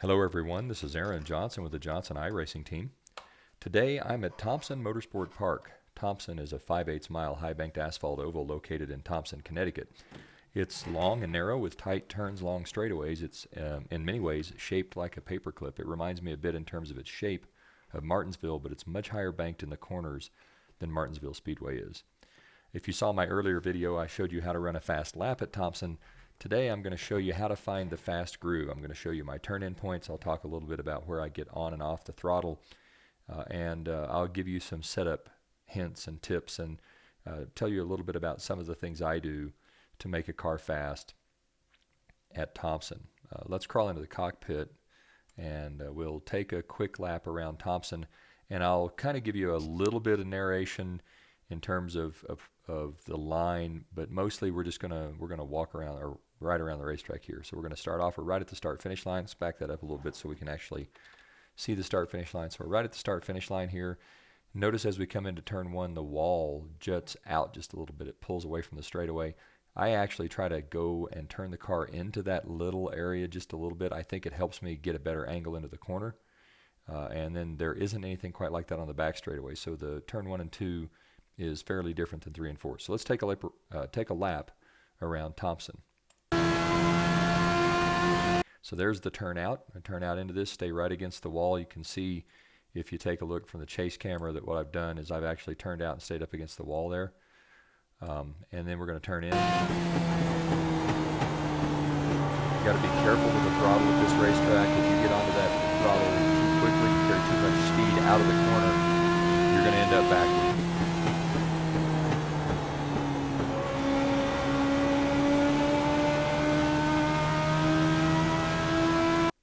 Hello everyone, this is Aaron Johnson with the Johnson iRacing team. Today I'm at Thompson Motorsport Park. Thompson is a 5/8 mile high-banked asphalt oval located in Thompson, Connecticut. It's long and narrow with tight turns along straightaways. It's in many ways shaped like a paperclip. It reminds me a bit in terms of its shape of Martinsville, but it's much higher banked in the corners than Martinsville Speedway is. If you saw my earlier video, I showed you how to run a fast lap at Thompson. Today I'm going to show you how to find the fast groove. I'm going to show you my turn-in points. I'll talk a little bit about where I get on and off the throttle, and I'll give you some setup hints and tips and tell you a little bit about some of the things I do to make a car fast at Thompson. Let's crawl into the cockpit and we'll take a quick lap around Thompson, and I'll kind of give you a little bit of narration in terms of the line, but mostly we're gonna walk around or right around the racetrack here. So we're gonna start off. We're right at the start-finish line. Let's back that up a little bit so we can actually see the start-finish line. So we're right at the start-finish line here. Notice as we come into turn one, the wall juts out just a little bit. It pulls away from the straightaway. I actually try to go and turn the car into that little area just a little bit. I think it helps me get a better angle into the corner. And then there isn't anything quite like that on the back straightaway. So the turn 1 and 2 is fairly different than 3 and 4. So let's take a lap around Thompson. So there's the turnout. I turn out into this, stay right against the wall. You can see if you take a look from the chase camera that what I've done is I've actually turned out and stayed up against the wall there. And then we're going to turn in. You got to be careful with the throttle at this racetrack. If you get onto that throttle too quickly, you carry too much speed out of the corner, you're going to end up backward.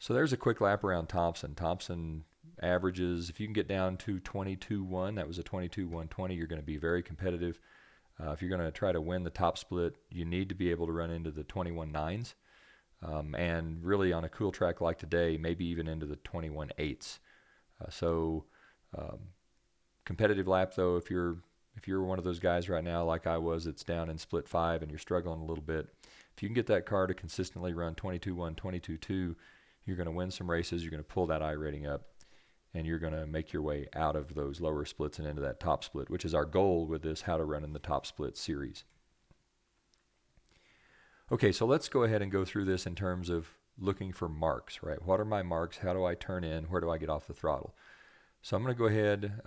So there's a quick lap around Thompson. Thompson averages, if you can get down to 22.1, that was a 22.120, you're going to be very competitive. If you're going to try to win the top split, you need to be able to run into the 21.9s. And really on a cool track like today, maybe even into the 21.8s. Competitive lap though, if you're one of those guys right now like I was, it's down in split 5 and you're struggling a little bit, if you can get that car to consistently run 22.1, 22.2, you're going to win some races, you're going to pull that I rating up, and you're going to make your way out of those lower splits and into that top split, which is our goal with this How to Run in the Top Split series. Okay, so let's go ahead and go through this in terms of looking for marks, right? What are my marks? How do I turn in? Where do I get off the throttle? So I'm going to go ahead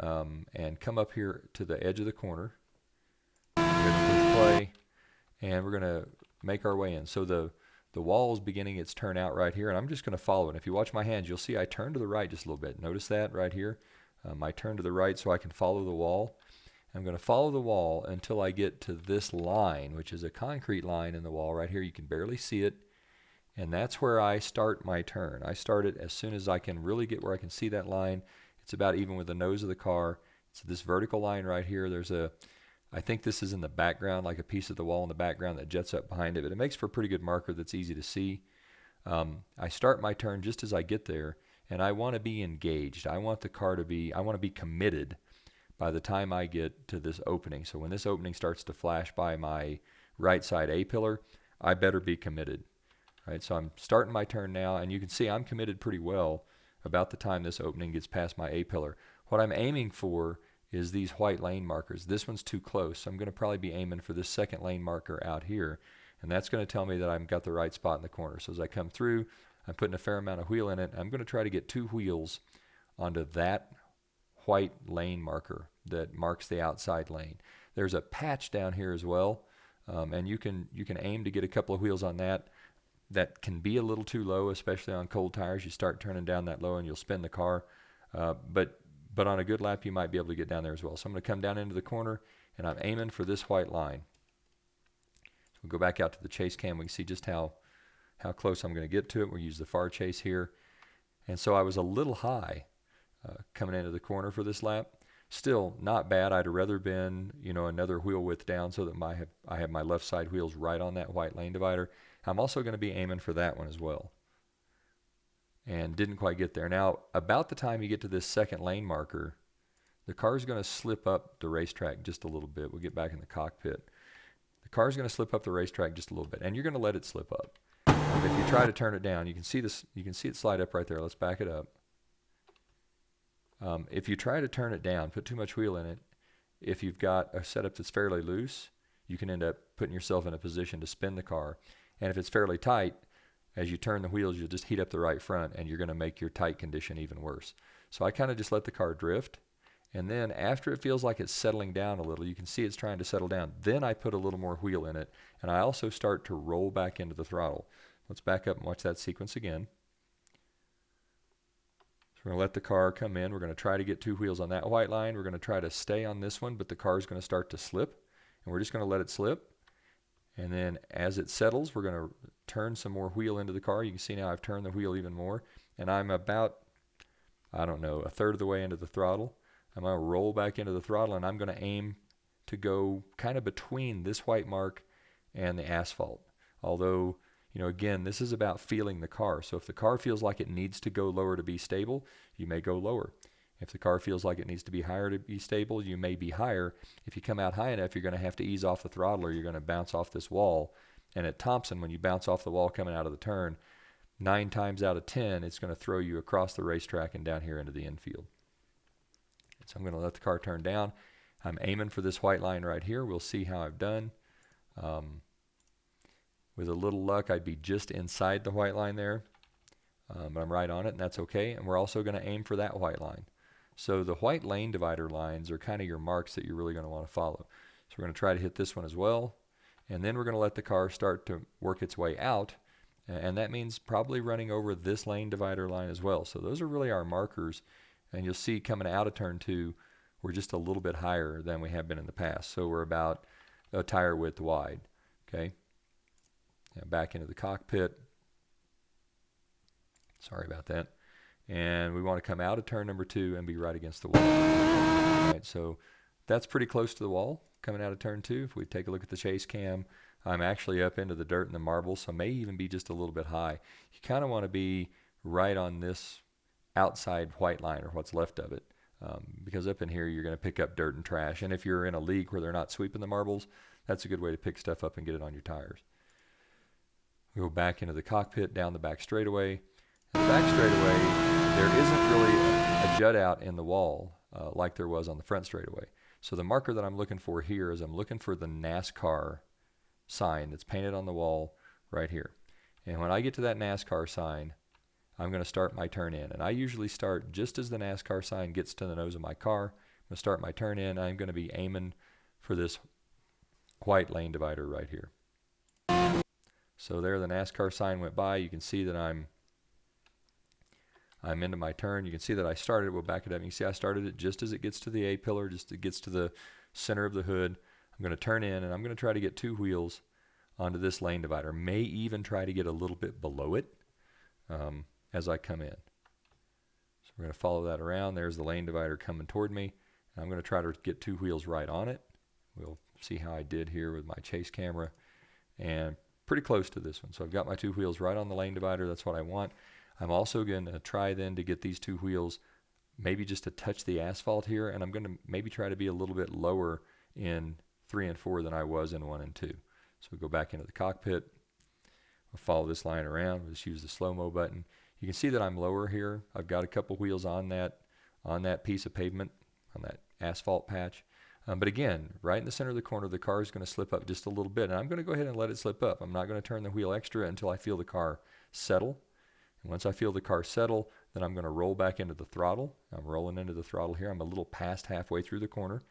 and come up here to the edge of the corner. We're going to push play, and we're going to make our way in. So the wall is beginning its turn out right here, and I'm just going to follow it. If you watch my hands, you'll see I turn to the right just a little bit. Notice that right here. I turn to the right so I can follow the wall. I'm going to follow the wall until I get to this line, which is a concrete line in the wall right here. You can barely see it, and that's where I start my turn. I start it as soon as I can really get where I can see that line. It's about even with the nose of the car. It's this vertical line right here. I think this is in the background, like a piece of the wall in the background that jets up behind it, but it makes for a pretty good marker that's easy to see. I start my turn just as I get there, and I want to be engaged. I want to be committed by the time I get to this opening. So when this opening starts to flash by my right side A-pillar, I better be committed. Right? So I'm starting my turn now, and you can see I'm committed pretty well about the time this opening gets past my A-pillar. What I'm aiming for is these white lane markers. This one's too close, so I'm going to probably be aiming for this second lane marker out here, and that's going to tell me that I've got the right spot in the corner. So as I come through, I'm putting a fair amount of wheel in it. I'm going to try to get 2 wheels onto that white lane marker that marks the outside lane. There's a patch down here as well, and you can aim to get a couple of wheels on that. That can be a little too low, especially on cold tires. You start turning down that low and you'll spin the car, but on a good lap, you might be able to get down there as well. So I'm going to come down into the corner, and I'm aiming for this white line. So we'll go back out to the chase cam. We can see just how close I'm going to get to it. We'll use the far chase here. And so I was a little high coming into the corner for this lap. Still not bad. I'd rather been another wheel width down so that I have my left side wheels right on that white lane divider. I'm also going to be aiming for that one as well. And didn't quite get there. Now, about the time you get to this second lane marker, the car is going to slip up the racetrack just a little bit. We'll get back in the cockpit. The car is going to slip up the racetrack just a little bit, and you're going to let it slip up. If you try to turn it down, you can see this. You can see it slide up right there. Let's back it up. If you try to turn it down, put too much wheel in it, if you've got a setup that's fairly loose, you can end up putting yourself in a position to spin the car. And if it's fairly tight, as you turn the wheels, you'll just heat up the right front, and you're going to make your tight condition even worse. So I kind of just let the car drift. And then after it feels like it's settling down a little, you can see it's trying to settle down. Then I put a little more wheel in it, and I also start to roll back into the throttle. Let's back up and watch that sequence again. So we're going to let the car come in. We're going to try to get 2 wheels on that white line. We're going to try to stay on this one, but the car is going to start to slip, and we're just going to let it slip. And then as it settles, we're going to turn some more wheel into the car. You can see now I've turned the wheel even more, and I'm about, I don't know, 1/3 of the way into the throttle. I'm going to roll back into the throttle, and I'm going to aim to go kind of between this white mark and the asphalt. Although, you know, again, this is about feeling the car. So if the car feels like it needs to go lower to be stable, you may go lower. If the car feels like it needs to be higher to be stable, you may be higher. If you come out high enough, you're going to have to ease off the throttle, or you're going to bounce off this wall. And at Thompson, when you bounce off the wall coming out of the turn, 9 times out of 10, it's going to throw you across the racetrack and down here into the infield. So I'm going to let the car turn down. I'm aiming for this white line right here. We'll see how I've done. With a little luck, I'd be just inside the white line there. But I'm right on it, and that's okay. And we're also going to aim for that white line. So the white lane divider lines are kind of your marks that you're really going to want to follow. So we're going to try to hit this one as well. And then we're going to let the car start to work its way out. And that means probably running over this lane divider line as well. So those are really our markers. And you'll see coming out of turn 2, we're just a little bit higher than we have been in the past. So we're about a tire width wide. Okay. Now back into the cockpit. Sorry about that. And we want to come out of turn number 2 and be right against the wall. All right, so that's pretty close to the wall coming out of turn 2. If we take a look at the chase cam, I'm actually up into the dirt and the marble, so may even be just a little bit high. You kind of want to be right on this outside white line, or what's left of it, because up in here you're going to pick up dirt and trash. And if you're in a league where they're not sweeping the marbles, that's a good way to pick stuff up and get it on your tires. We go back into the cockpit, down the back straightaway. And the back straightaway, there isn't really a jut out in the wall like there was on the front straightaway. So the marker that I'm looking for here is I'm looking for the NASCAR sign that's painted on the wall right here. And when I get to that NASCAR sign, I'm going to start my turn in. And I usually start just as the NASCAR sign gets to the nose of my car. I'm going to start my turn in. I'm going to be aiming for this white lane divider right here. So there the NASCAR sign went by. You can see that I'm into my turn. You can see that I started it. We'll back it up. You can see I started it just as it gets to the A-pillar, just as it gets to the center of the hood. I'm going to turn in, and I'm going to try to get 2 wheels onto this lane divider. May even try to get a little bit below it as I come in. So we're going to follow that around. There's the lane divider coming toward me. I'm going to try to get 2 wheels right on it. We'll see how I did here with my chase camera. And pretty close to this one. So I've got my 2 wheels right on the lane divider. That's what I want. I'm also going to try then to get these 2 wheels maybe just to touch the asphalt here, and I'm going to maybe try to be a little bit lower in 3 and 4 than I was in 1 and 2. So we go back into the cockpit. We'll follow this line around. We'll just use the slow-mo button. You can see that I'm lower here. I've got a couple wheels on that piece of pavement, on that asphalt patch. But again, right in the center of the corner, the car is going to slip up just a little bit, and I'm going to go ahead and let it slip up. I'm not going to turn the wheel extra until I feel the car settle. And once I feel the car settle, then I'm going to roll back into the throttle. I'm rolling into the throttle here. I'm a little past halfway through the corner.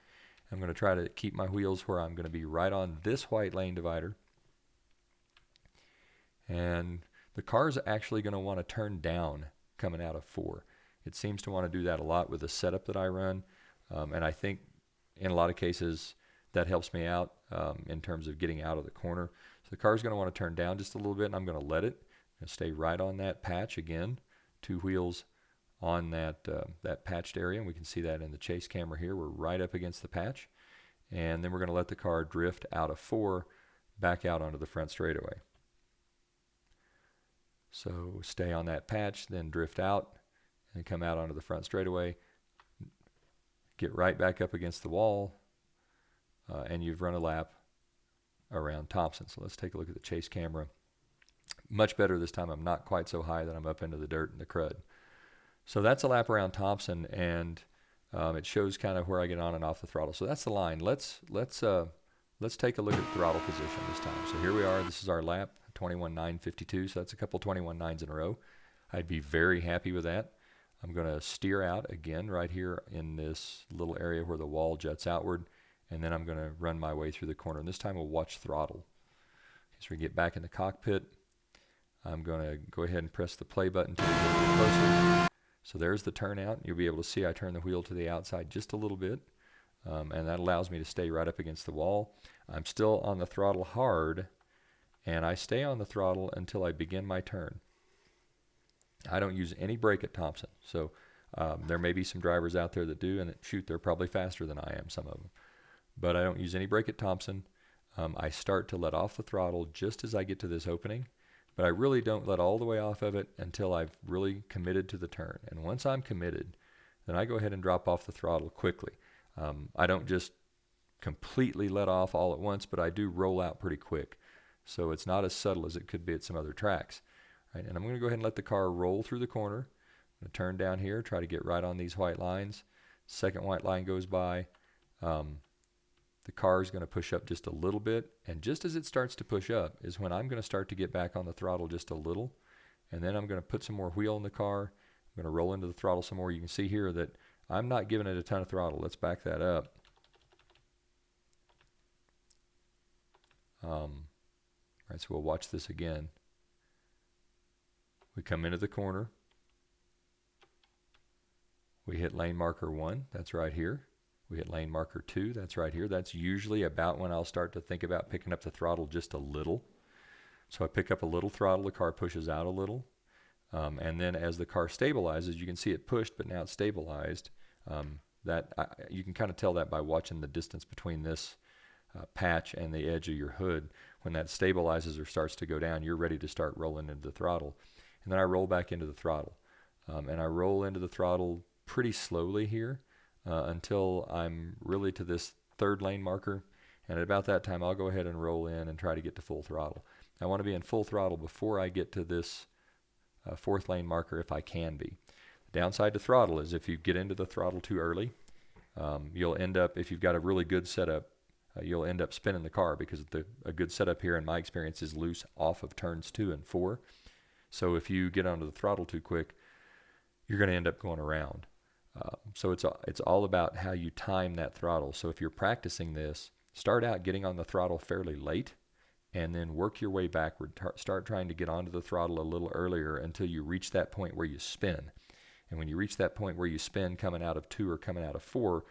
I'm going to try to keep my wheels where I'm going to be right on this white lane divider. And the car is actually going to want to turn down coming out of 4. It seems to want to do that a lot with the setup that I run. And I think in a lot of cases that helps me out in terms of getting out of the corner. So the car is going to want to turn down just a little bit, and I'm going to let it. And stay right on that patch again, 2 wheels on that patched area, and we can see that in the chase camera here. We're right up against the patch, and then we're going to let the car drift out of 4 back out onto the front straightaway. So stay on that patch, then drift out and come out onto the front straightaway, get right back up against the wall, and you've run a lap around Thompson. So let's take a look at the chase camera. Much better this time. I'm not quite so high that I'm up into the dirt and the crud. So that's a lap around Thompson, and it shows kind of where I get on and off the throttle. So that's the line. Let's take a look at throttle position this time. So here we are. This is our lap, 21.952. So that's a couple 21.9s in a row. I'd be very happy with that. I'm going to steer out again right here in this little area where the wall juts outward, and then I'm going to run my way through the corner. And this time we'll watch throttle. So we get back in the cockpit. I'm going to go ahead and press the play button to get a little closer. So there's the turnout. You'll be able to see I turn the wheel to the outside just a little bit, and that allows me to stay right up against the wall. I'm still on the throttle hard, and I stay on the throttle until I begin my turn. I don't use any brake at Thompson, so there may be some drivers out there that do, and shoot, they're probably faster than I am, some of them. But I don't use any brake at Thompson. I start to let off the throttle just as I get to this opening, but I really don't let all the way off of it until I've really committed to the turn. And once I'm committed, then I go ahead and drop off the throttle quickly. I don't just completely let off all at once, but I do roll out pretty quick. So it's not as subtle as it could be at some other tracks. Right? And I'm going to go ahead and let the car roll through the corner. I'm going to turn down here, try to get right on these white lines. Second white line goes by. The car is going to push up just a little bit, and just as it starts to push up is when I'm going to start to get back on the throttle just a little, and then I'm going to put some more wheel in the car. I'm going to roll into the throttle some more. You can see here that I'm not giving it a ton of throttle. Let's back that up. All right, so we'll watch this again. We come into the corner. We hit lane marker 1. That's right here. We hit lane marker 2, that's right here. That's usually about when I'll start to think about picking up the throttle just a little. So I pick up a little throttle, the car pushes out a little. And then as the car stabilizes, you can see it pushed, but now it's stabilized. You can kind of tell that by watching the distance between this patch and the edge of your hood. When that stabilizes or starts to go down, you're ready to start rolling into the throttle. And then I roll back into the throttle. And I roll into the throttle pretty slowly here. Until I'm really to this third lane marker, and at about that time I'll go ahead and roll in and try to get to full throttle. I want to be in full throttle before I get to this fourth lane marker if I can be. The downside to throttle is if you get into the throttle too early, you'll end up, if you've got a really good setup, you'll end up spinning the car, because a good setup here in my experience is loose off of turns 2 and 4. So if you get onto the throttle too quick, you're going to end up going around. So it's all about how you time that throttle. So if you're practicing this, start out getting on the throttle fairly late, and then work your way backward. Start trying to get onto the throttle a little earlier until you reach that point where you spin. And when you reach that point where you spin coming out of 2 or coming out of 4,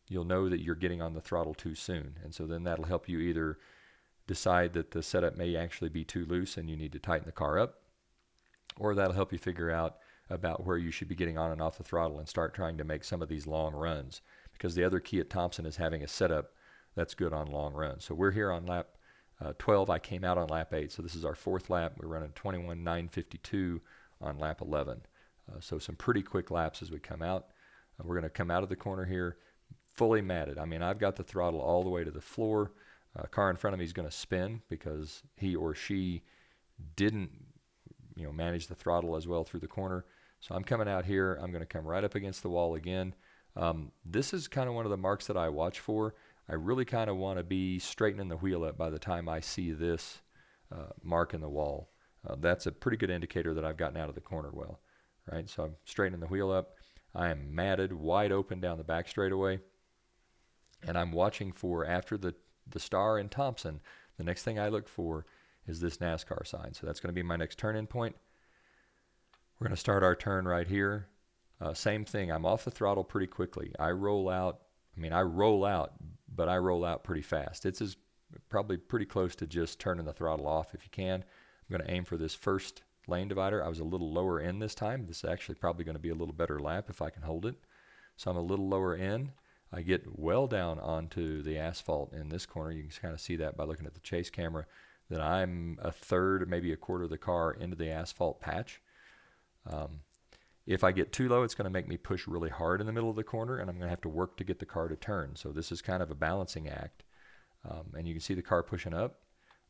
you'll know that you're getting on the throttle too soon. And so then that'll help you either decide that the setup may actually be too loose and you need to tighten the car up, or that'll help you figure out about where you should be getting on and off the throttle and start trying to make some of these long runs. Because the other key at Thompson is having a setup that's good on long runs. So we're here on lap 12. I came out on lap 8, so this is our fourth lap. We're running 21.952 on lap 11. So some pretty quick laps as we come out. We're going to come out of the corner here fully matted. I mean, I've got the throttle all the way to the floor. Car in front of me is going to spin because he or she didn't manage the throttle as well through the corner. So I'm coming out here. I'm going to come right up against the wall again. This is kind of one of the marks that I watch for. I really kind of want to be straightening the wheel up by the time I see this mark in the wall. That's a pretty good indicator that I've gotten out of the corner well. Right? So I'm straightening the wheel up. I am matted wide open down the back straightaway. And I'm watching for, after the star in Thompson, the next thing I look for is this NASCAR sign. So that's going to be my next turn-in point. We're going to start our turn right here. Same thing. I'm off the throttle pretty quickly. I roll out, but I roll out pretty fast. It's probably pretty close to just turning the throttle off if you can. I'm going to aim for this first lane divider. I was a little lower in this time. This is actually probably going to be a little better lap if I can hold it. So I'm a little lower in. I get well down onto the asphalt in this corner. You can kind of see that by looking at the chase camera, that I'm a third, maybe a quarter of the car into the asphalt patch. If I get too low, it's going to make me push really hard in the middle of the corner, and I'm going to have to work to get the car to turn. So this is kind of a balancing act. And you can see the car pushing up.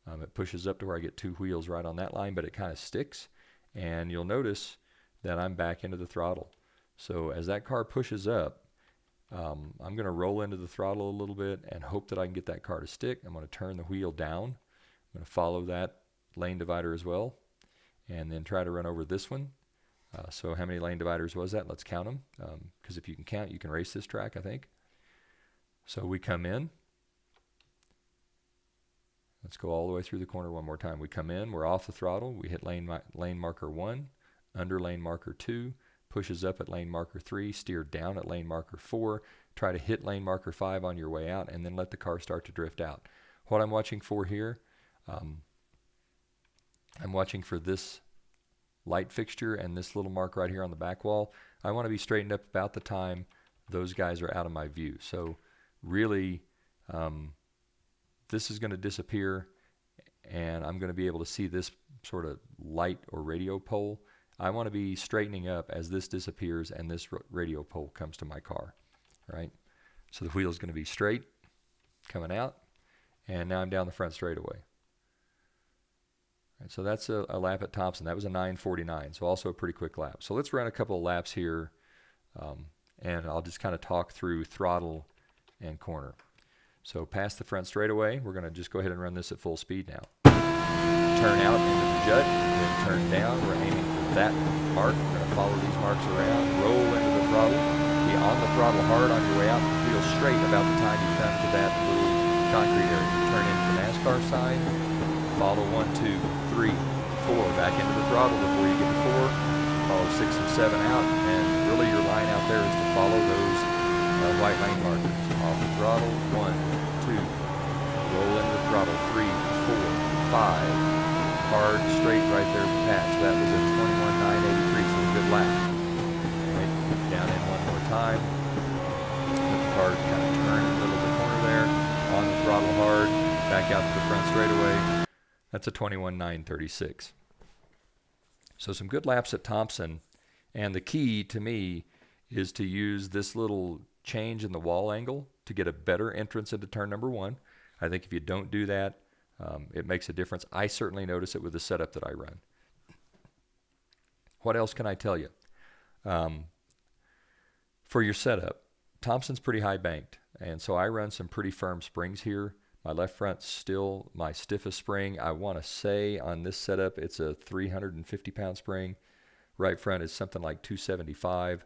It pushes up to where I get 2 wheels right on that line, but it kind of sticks. And you'll notice that I'm back into the throttle. So as that car pushes up, I'm going to roll into the throttle a little bit and hope that I can get that car to stick. I'm going to turn the wheel down. I'm going to follow that lane divider as well, and then try to run over this one. So how many lane dividers was that? Let's count them, because if you can count, you can race this track, I think. So we come in. Let's go all the way through the corner one more time. We come in, we're off the throttle, we hit lane marker 1, under lane marker 2, pushes up at lane marker 3, steer down at lane marker 4, try to hit lane marker 5 on your way out, and then let the car start to drift out. What I'm watching for here, I'm watching for this light fixture and this little mark right here on the back wall. I want to be straightened up about the time those guys are out of my view. So really, this is going to disappear, and I'm going to be able to see this sort of light or radio pole. I want to be straightening up as this disappears and this radio pole comes to my car, right? So the wheel is going to be straight, coming out, and now I'm down the front straightaway. Right, so that's a lap at Thompson. That was a 9:49, so also a pretty quick lap. So let's run a couple of laps here, and I'll just kind of talk through throttle and corner. So past the front straightaway, we're going to just go ahead and run this at full speed now. Turn out into the jut, then turn down. We're aiming for that mark. We're going to follow these marks around, roll into the throttle, be on the throttle hard on your way out, wheel straight about the time you come to that little concrete area. Turn into the NASCAR side, follow 1, 2, 3, 4, back into the throttle before you get to 4, follow 6 and 7 out, and really your line out there is to follow those white lane markers. Off the throttle, 1, 2, roll into the throttle, 3, 4, 5, hard, straight right there to patch. That was a 21.983, so a good lap. Right, down in one more time. Let the car kind of turn in the middle of the corner there. On the throttle hard, back out to the front straightaway. That's a 21.936. So some good laps at Thompson, and the key to me is to use this little change in the wall angle to get a better entrance into turn number 1. I think if you don't do that, it makes a difference. I certainly notice it with the setup that I run. What else can I tell you? For your setup, Thompson's pretty high banked, and so I run some pretty firm springs here. My left front's still my stiffest spring. I want to say on this setup it's a 350-pound spring. Right front is something like 275.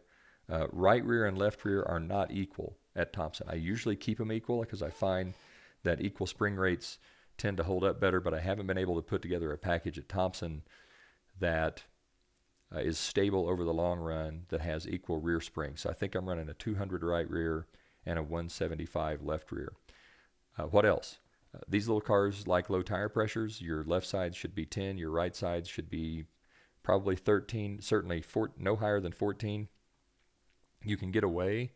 Right rear and left rear are not equal at Thompson. I usually keep them equal because I find that equal spring rates tend to hold up better, but I haven't been able to put together a package at Thompson that is stable over the long run that has equal rear springs. So I think I'm running a 200 right rear and a 175 left rear. What else? These little cars like low tire pressures. Your left side should be 10, your right side should be probably 13, certainly no higher than 14. You can get away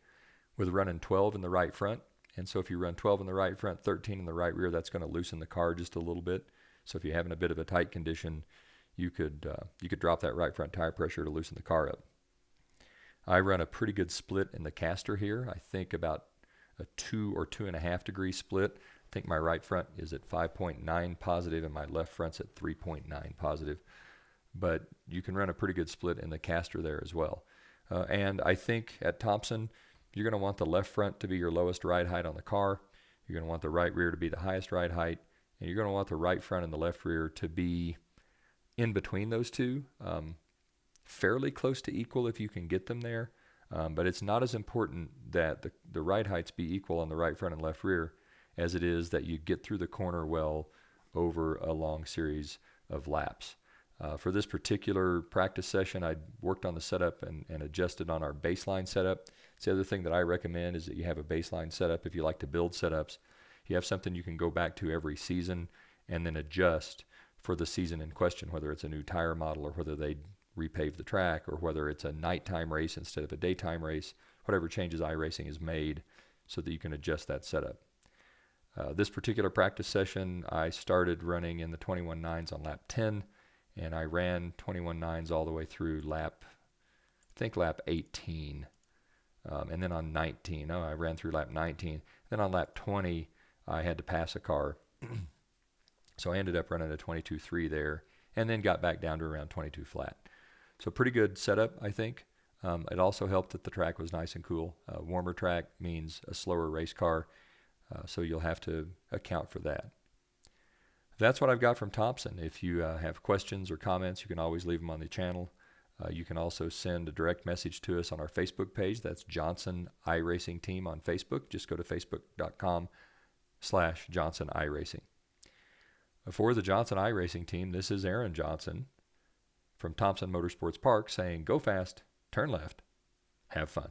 with running 12 in the right front. And so if you run 12 in the right front, 13 in the right rear, that's going to loosen the car just a little bit. So if you're having a bit of a tight condition, you could drop that right front tire pressure to loosen the car up. I run a pretty good split in the caster here. I think about a 2 or 2.5 degree split. I think my right front is at 5.9 positive and my left front's at 3.9 positive. But you can run a pretty good split in the caster there as well. And I think at Thompson, you're going to want the left front to be your lowest ride height on the car. You're going to want the right rear to be the highest ride height. And you're going to want the right front and the left rear to be in between those two, fairly close to equal if you can get them there. But it's not as important that the ride heights be equal on the right front and left rear as it is that you get through the corner well over a long series of laps. For this particular practice session, I worked on the setup and adjusted on our baseline setup. It's the other thing that I recommend is that you have a baseline setup. If you like to build setups, you have something you can go back to every season and then adjust for the season in question, whether it's a new tire model or whether they repave the track or whether it's a nighttime race instead of a daytime race, whatever changes iRacing has made so that you can adjust that setup. This particular practice session, I started running in the 21.9s on lap 10, and I ran 21.9s all the way through lap 18. And then on 19, I ran through lap 19. Then on lap 20, I had to pass a car. So I ended up running a 22.3 there, and then got back down to around 22 flat. So pretty good setup, I think. It also helped that the track was nice and cool. Warmer track means a slower race car, so you'll have to account for that. That's what I've got from Thompson. If you have questions or comments, you can always leave them on the channel. You can also send a direct message to us on our Facebook page. That's Johnson iRacing Team on Facebook. Just go to facebook.com/Johnson iRacing. For the Johnson iRacing Team, this is Aaron Johnson from Thompson Motorsports Park saying, go fast, turn left, have fun.